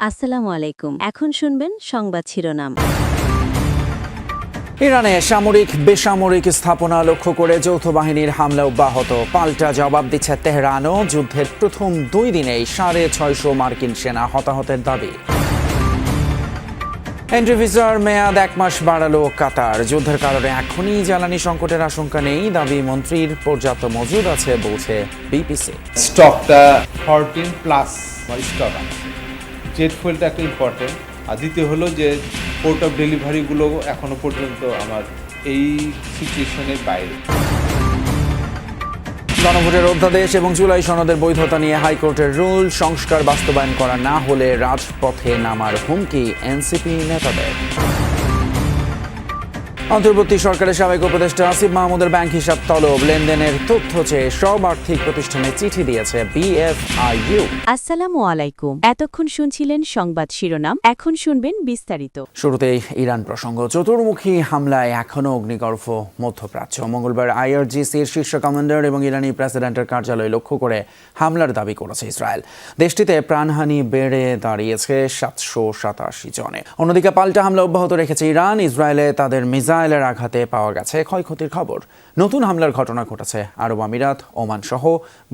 আসসালামু আলাইকুম। এখন শুনবেন সংবাদ শিরোনাম। ইরানে সামরিক বেসামরিক স্থাপনা লক্ষ্য করে যৌথ বাহিনীর হামলা অব্যাহত। পাল্টা জবাব দিচ্ছে তেহরানও। যুদ্ধের প্রথম 2 দিনেই 650 মার্কিন সেনা হতাহতের দাবি। এন্ট্রি ভিসার মেয়াদ 1 মাস বাড়ালো কাতার। যুদ্ধের কারণে এখনই জ্বালানি সংকটের আশঙ্কা নেই, দাবি মন্ত্রীর। পর্যাপ্ত মজুদ আছে বলছে বিপিসি। স্টকটা 14+ স্টক আছে। জেট ফুয়েলটা একটা ইম্পর্টেন্ট। আর দ্বিতীয় হলো যে পোর্ট অফ ডেলিভারিগুলো এখনো পর্যন্ত আমার এই সিচুয়েশনের বাইরে। গণভোটের অধ্যাদেশ এবং জুলাই সনদের বৈধতা নিয়ে হাইকোর্টের রুল। সংস্কার বাস্তবায়ন করা না হলে রাজপথে নামার হুমকি এনসিপি নেতাদের। অন্তর্বর্তী সরকারের সাবেক উপদেষ্টা আসিফ মাহমুদের ব্যাংক হিসাব তলব। লেনদেনের তথ্য চেয়ে সব আর্থিক প্রতিষ্ঠানে চিঠি দিয়েছে বিএফআইইউ। আসসালামু আলাইকুম। এতক্ষণ শুনছিলেন সংবাদ শিরোনাম, এখন শুনবেন বিস্তারিত। শুরুতেই ইরান প্রসঙ্গ। চতুর্মুখী হামলায় এখনও অগ্নিগর্ভ মধ্যপ্রাচ্য। মঙ্গলবার আইআরজিসির শীর্ষ কমান্ডার এবং ইরানি প্রেসিডেন্টের কার্যালয় লক্ষ্য করে হামলার দাবি করেছে ইসরায়েল। দেশটিতে প্রাণহানি বেড়ে দাঁড়িয়েছে 787 জনে। অন্যদিকে পাল্টা হামলা অব্যাহত রেখেছে ইরান। ইসরায়েলে তাদের মিসাইলের আঘাতে পাওয়া গেছে ক্ষয়ক্ষতির খবর। নতুন হামলার ঘটনা ঘটেছে আরব আমিরাত, ওমান সহ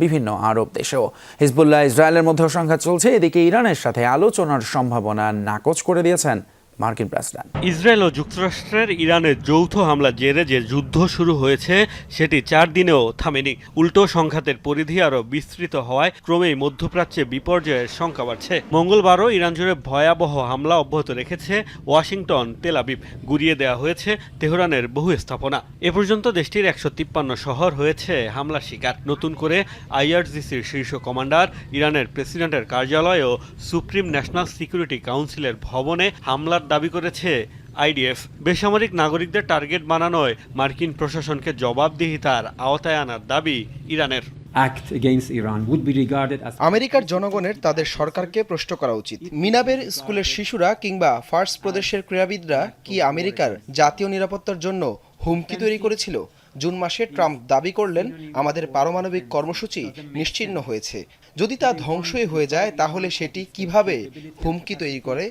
বিভিন্ন আরব দেশেও। হিজবুল্লাহ ইসরায়েলের মধ্যে সংঘাত চলছে। এদিকে ইরানের সাথে আলোচনার সম্ভাবনা নাকচ করে দিয়েছেন মার্কিন প্রেসিডেন্ট। ইসরায়েল ও যুক্তরাষ্ট্রের ইরানের যৌথ হামলার জেরে যে যুদ্ধ শুরু হয়েছে সেটি 4 দিনেও থামেনি। উল্টো সংঘাতের পরিধি আরও বিস্তৃত হওয়ায় ক্রমেই মধ্যপ্রাচ্যে বিপর্যয়ের শঙ্কা বাড়ছে। মঙ্গলবারও ইরান জুড়ে ভয়াবহ হামলা অব্যাহত রেখেছে ওয়াশিংটন, তেল আবিব। গুড়িয়ে দেওয়া হয়েছে তেহরানের বহু স্থাপনা। এ পর্যন্ত দেশটির 153 শহর হয়েছে হামলার শিকার। নতুন করে আইআরজিসির শীর্ষ কমান্ডার, ইরানের প্রেসিডেন্টের কার্যালয় ও সুপ্রিম ন্যাশনাল সিকিউরিটি কাউন্সিলের ভবনে হামলার দাবি করেছে আইডিএফ। বেসামরিক নাগরিকদের টার্গেট বানানোয় মার্কিন প্রশাসনকে জবাবদিহিতার আওতায় আনার দাবি ইরানের। আমেরিকার জনগণের তাদের সরকারকে প্রশ্ন করা উচিত। মিনাবের স্কুলের শিশুরা কিংবা ফার্স প্রদেশের ক্রীড়াবিদরা কি আমেরিকার জাতীয় নিরাপত্তার জন্য হুমকি তৈরি করেছিল? জুন মাসে ট্রাম্প দাবি করলেন, আমাদের পারমাণবিক কর্মসূচি নিশ্চিহ্ন হয়েছে। যদি তা ধ্বংসই হয়ে যায় তাহলে সেটি কিভাবে হুমকি তৈরি করে?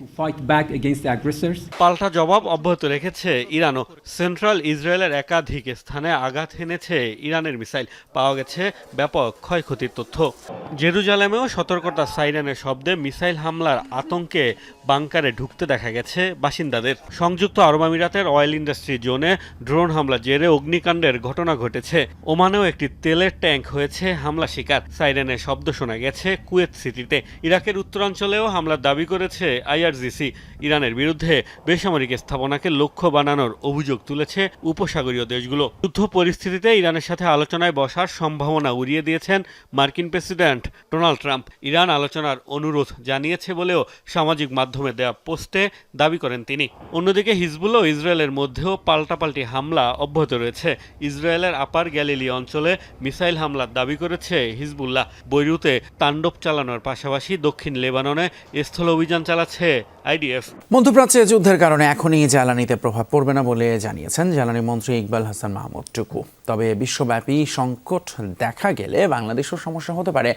পাল্টা জবাব অব্যাহত রেখেছে ইরানও। সেন্ট্রাল ইসরায়েলের একাধিক স্থানে আঘাত হেনেছে ইরানের মিসাইল। পাওয়া গেছে ব্যাপক ক্ষয়ক্ষতির তথ্য। জেরুজালেমেও সতর্কতা সাইরেনের শব্দে মিসাইল হামলার আতঙ্কে বাংকারে ঢুকতে দেখা গেছে বাসিন্দাদের। সংযুক্ত আরব আমিরাতের অয়েল ইন্ডাস্ট্রি জোনে ড্রোন হামলা জেরে অগ্নিকাণ্ডের ঘটনা ঘটেছে। ওমানেও একটি তেলের ট্যাঙ্ক হয়েছে হামলা শিকার। সাইরেনের শব্দ শোনা গেছে কুয়েত সিটিতে। ইরাকের উত্তরাঞ্চলেও হামলার দাবি করেছে আইআরজিসি। ইরানের বিরুদ্ধে বেসামরিক স্থাপনাকে লক্ষ্য বানানোর অভিযোগ তুলেছে উপসাগরীয় দেশগুলো। যুদ্ধ পরিস্থিতিতে ইরানের সাথে আলোচনায় বসার সম্ভাবনা উড়িয়ে দিয়েছেন মার্কিন প্রেসিডেন্ট ডোনাল্ড ট্রাম্প। ইরান আলোচনার অনুরোধ জানিয়েছে বলেও সামাজিক মাধ্যমে দেয়া পোস্টে দাবি করেন তিনি। অন্যদিকে হিজবুল্লাহ ও ইসরায়েলের মধ্যেও পাল্টাপাল্টি হামলা অব্যাহত রয়েছে। ইসরায়েলের আপার গ্যালিলি অঞ্চলে মিসাইল হামলার দাবি করেছে হিজবুল্লাহ। বৈরুতে তাণ্ডব চালানোর পাশাপাশি দক্ষিণ লেবাননে স্থল অভিযান চালাচ্ছে আইডিএফ। মধ্যপ্রাচ্যে যুদ্ধের কারণে এখনই জ্বালানিতে প্রভাব পড়বে না বলে জানিয়েছেন জ্বালানি মন্ত্রী ইকবাল হাসান মাহমুদ টুকু। তবে বিশ্বব্যাপী সংকট দেখা গেলে বাংলাদেশেও সমস্যা হতে পারে।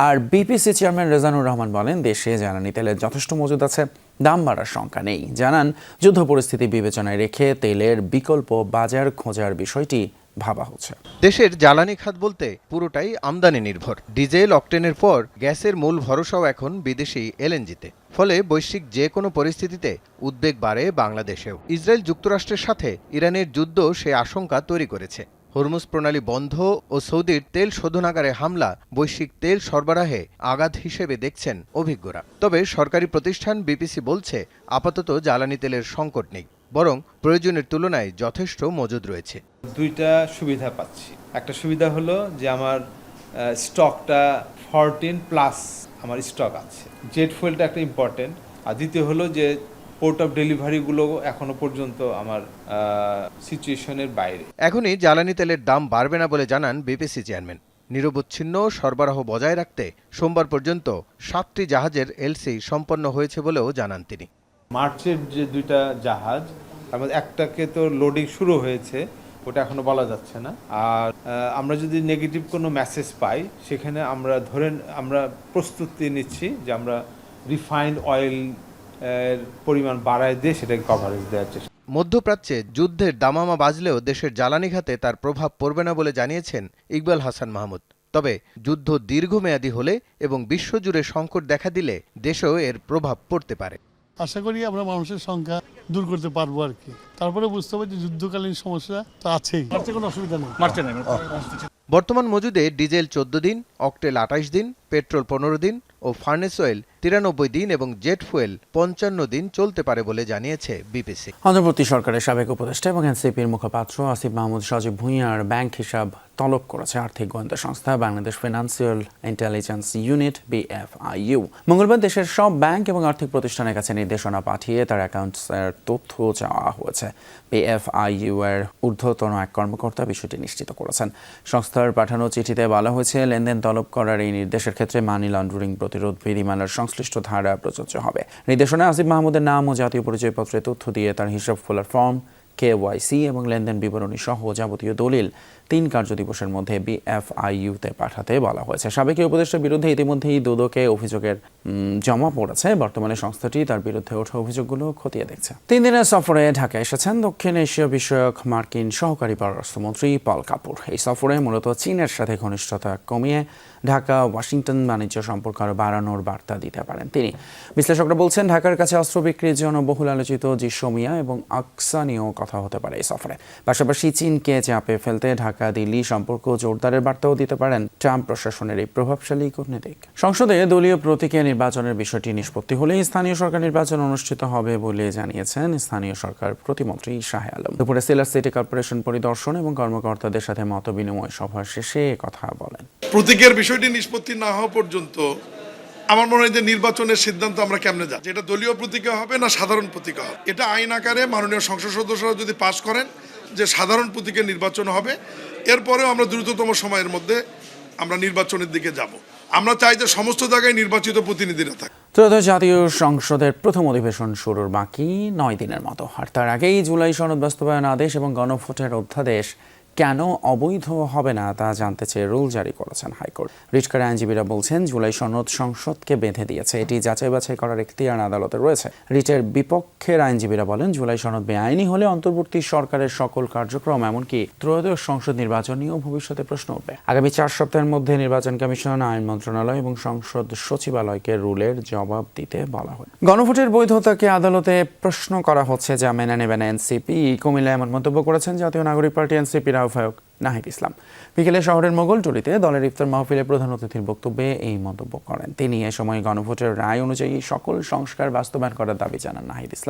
আর বিপিসি চেয়ারম্যান রেজানুর রহমান বলেন, দেশে জ্বালানি তেলের যথেষ্ট মজুদ আছে, দাম বাড়ার শঙ্কা নেই। জানান, যুদ্ধ পরিস্থিতি বিবেচনায় রেখে তেলের বিকল্প বাজার খোঁজার বিষয়টি ভাবা হচ্ছে। দেশের জ্বালানি খাত বলতে পুরোটাই আমদানি নির্ভর। ডিজেল, অকটেনের পর গ্যাসের মূল ভরসাও এখন বিদেশি এলএনজিতে। ফলে বৈশ্বিক যে কোনো পরিস্থিতিতে উদ্বেগ বাড়ে বাংলাদেশেও। ইসরায়েল যুক্তরাষ্ট্রের সাথে ইরানের যুদ্ধ সে আশঙ্কা তৈরি করেছে। হরমুজ প্রণালী বন্ধ ও সৌদির তেল শোধনাগারে হামলা বৈশ্বিক তেল সরবরাহে আঘাত হিসেবে দেখছেন অভিজ্ঞরা। তবে সরকারি প্রতিষ্ঠান বিপিসি বলছে, আপাতত জ্বালানি তেলের সংকট নেই, বরং প্রয়োজনের তুলনায় যথেষ্ট মজুদ রয়েছে। দুইটা সুবিধা পাচ্ছি। একটা সুবিধা হলো যে আমার স্টকটা 14+ আমার স্টক আছে। জেট ফুয়েলটা একটা ইম্পর্টেন্ট। আর দ্বিতীয় হলো যে পোর্ট অফ ডেলিভারিগুলো এখনো পর্যন্ত আমার সিচুয়েশনের বাইরে। এখনই জ্বালানি তেলের দাম বাড়বে না বলে জানান বিপিসি চেয়ারম্যান। নিরবচ্ছিন্ন সরবরাহ বজায় রাখতে সোমবার পর্যন্ত 7টি জাহাজের এলসি সম্পন্ন হয়েছে বলেও জানান তিনি। মার্চের যে 2টা জাহাজ, তার মধ্যে একটাকে তো লোডিং শুরু হয়েছে, ওটা এখনো বলা যাচ্ছে না। আর আমরা যদি নেগেটিভ কোনো মেসেজ পাই, সেখানে আমরা প্রস্তুতি নিচ্ছি যে আমরা রিফাইন্ড অয়েল এর পরিমাণ বাড়ায় দিয়ে সেটাকে কভারেজ দেওয়ার চেষ্টা। মধ্যপ্রাচ্যে যুদ্ধের দামামা বাজলেও দেশের জ্বালানি খাতে তার প্রভাব পড়বে না বলে জানিয়েছেন ইকবাল হাসান মাহমুদ। তবে যুদ্ধ দীর্ঘমেয়াদী হলে এবং বিশ্বজুড়ে সংকট দেখা দিলে দেশেও এর প্রভাব পড়তে পারে। আশা করি আমরা মানুষের সংখ্যা দূর করতে পারবো আর কি। তারপরে বুঝতে হবে যে যুদ্ধকালীন সমস্যা তো আছেই, কোনো অসুবিধা নেই। বর্তমান মজুদে ডিজেল 14 দিন, অকটেল 28 দিন, পেট্রোল 15 দিন ও ফার্নেস অয়েল 93 দিন এবং জেট ফুয়েল 55 দিন চলতে পারে বলে জানিয়েছে বিপিসি। অন্তর্বর্তী সরকারের সাবেক উপদেষ্টা এবং এনসিপির মুখপাত্র আসিফ মাহমুদ সজীব ভুঁইয়ার ব্যাংক হিসাব তলব করেছে আর্থিক গোয়েন্দা সংস্থা Bangladesh financial intelligence unit BFIU। মঙ্গলবার দেশের সব ব্যাংক এবং আর্থিক প্রতিষ্ঠানের কাছে নির্দেশনা পাঠিয়ে তার অ্যাকাউন্টসের তথ্য চাওয়া হয়েছে। BFIU এর ঊর্ধ্বতন এক কর্মকর্তা বিষয়টি নিশ্চিত করেছেন। সংস্থার পাঠানো চিঠিতে বলা হয়েছে, লেনদেন তলব করার এই নির্দেশের ক্ষেত্রে মানি লন্ডারিং প্রতিরোধ বিধিমালার সংশ্লিষ্ট ধারা প্রযোজ্য হবে। নির্দেশনায় আসিফ মাহমুদের নাম ও জাতীয় পরিচয়পত্রের তথ্য দিয়ে তার হিসাব খোলার ফর্ম, KYC এবং লেনদেন বিবরণী সহ যাবতীয় দলিল 3 কার্যদিবসের মধ্যে BFIU-তে পাঠাতে বলা হয়েছে। সাবেক উপদেষ্টার বিরুদ্ধে ইতিমধ্যেই দুদকে অভিযোগের জমা পড়েছে। বর্তমানে সংস্থাটি তার বিরুদ্ধে ওঠা অভিযোগগুলো খতিয়ে দেখছে। 3 দিনের সফরে ঢাকা এসেছেন দক্ষিণ এশীয় বিষয়ক মার্কিন সহকারী পররাষ্ট্রমন্ত্রী পল কাপুর। এই সফরে মূলত চীনের সাথে ঘনিষ্ঠতা কমিয়ে ঢাকা ওয়াশিংটন বাণিজ্য সম্পর্ক আরও বাড়ানোর বার্তা দিতে পারেন তিনি। বিশ্লেষকরা বলছেন, ঢাকার কাছে অস্ত্র বিক্রির জন্য বহুল আলোচিত জিসমিয়া এবং আকসা নিয়েও কথা হতে পারে এই সফরে। পাশাপাশি চীনকে চাপে ফেলতে ঢাকা দিল্লি সম্পর্ক জোরদারের বার্তাও দিতে পারেন ট্রাম্প প্রশাসনের এই প্রভাবশালী কূটনীতিক। সংসদে দলীয় প্রতীকে নির্বাচনের বিষয়টি নিষ্পত্তি হলেই স্থানীয় সরকার নির্বাচন অনুষ্ঠিত হবে বলে জানিয়েছেন স্থানীয় সরকার প্রতিমন্ত্রী শাহ আলম। দুপুরে সিলেট সিটি কর্পোরেশন পরিদর্শন এবং কর্মকর্তাদের সাথে মতবিনিময় সভা শেষে কথা বলেন। প্রতীকের বিষয়টি নিষ্পত্তি না হওয়া পর্যন্ত আমার মনে হয় যে নির্বাচনের সিদ্ধান্ত আমরা কেমনে যাব, যেটা দলীয় প্রতীকে হবে না সাধারণ প্রতীকে হবে। এটা আইন আকারে মাননীয় সংসদ সদস্যরা যদি পাশ করেন যে সাধারণ প্রতীকে নির্বাচন হবে, এরপরেও আমরা দ্রুততম সময়ের মধ্যে আমরা নির্বাচনের দিকে যাব। আমরা চাই যে সমস্ত জায়গায় নির্বাচিত প্রতিনিধিরা থাকে। ত্রয়োদশ জাতীয় সংসদের প্রথম অধিবেশন শুরুর বাকি 9 দিনের মতো, আর তার আগেই জুলাই সনদ বাস্তবায়ন আদেশ এবং গণভোটের অধ্যাদেশ কেন অবৈধ হবে না তা জানতে চেয়ে রুল জারি করেছেন হাইকোর্ট। রিটকার আইনজীবীরা বলছেন, জুলাই সনদ সংসদকে বেঁধে দিয়েছে, এটি যাচাই বাছাই করার এখতিয়ার আদালতে রয়েছে। রিটের বিপক্ষের আইনজীবীরা বলেন, জুলাই সনদ বেআইনি হলে অন্তর্বর্তী সরকারের সকল কার্যক্রম এমনকি ত্রয়োদশ সংসদ নির্বাচন নিয়েও ভবিষ্যতে প্রশ্ন উঠবে। আগামী 4 সপ্তাহের মধ্যে নির্বাচন কমিশন, আইন মন্ত্রণালয় এবং সংসদ সচিবালয়কে রুলের জবাব দিতে বলা হয়। গণভোটের বৈধতাকে আদালতে প্রশ্ন করা হচ্ছে, যা মেনে নেবে না এনসিপি। কুমিল্লায় এমন মন্তব্য করেছেন জাতীয় নাগরিক পার্টি এনসিপির আহ্বায়ক নাহিদ ইসলাম। বিকেলে শহরের মোগলটুলিতে দলের ইফতার মাহফিলে প্রধান অতিথির বক্তব্যে এই মন্তব্য করেন তিনি। এ সময় গণভোটের রায় অনুযায়ী সকল সংস্কার বাস্তবায়ন করার দাবি জানান নাহিদ ইসলাম।